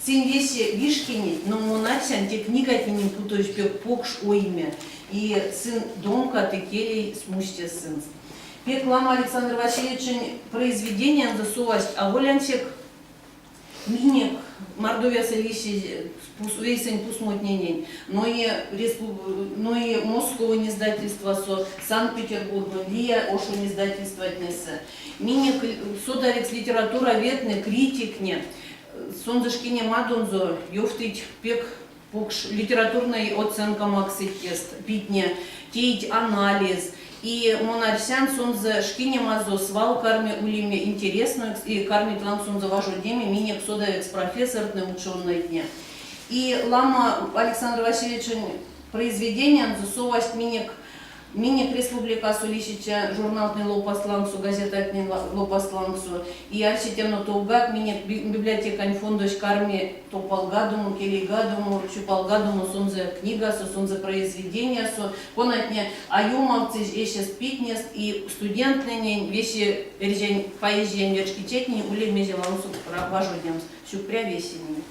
Син весе вишкини, но монарсян те книга тени путаешь пек покш о имя. И сын домка текелей смустя сын. Пек лама Александр Васильевич произведение засувast, а волянсек минек Мордовия совещи весень пусмотненень, но и Москово издательство со Санкт-Петербурга, Лия ошу издательство отнесе. Минек содарец литература ветны, критик не. Сонзашкине мадонзо, ёфтыть пек покш литературной оценка максит тест, питне, теить анализ. И монарсян сонза шкине мазо свал карме улиме интересно, и карме тлам сонза важу деме, минек содавец профессор наученной дня. И лама Александр Васильевич произведение засовывать минек республика Сулищича, журналтный лопаслангсу, газетатный лопаслангсу, и арситяно толгак, минек библиотека фондоч карме топалгадуму, келигадуму, чупалгадуму, сонзе книга, сонзе произведения, конатне аюмовцы, еще спитнес, и студентные, вещи режень поезжень вершки четни, улемезелансу важудем, сюпря весенний.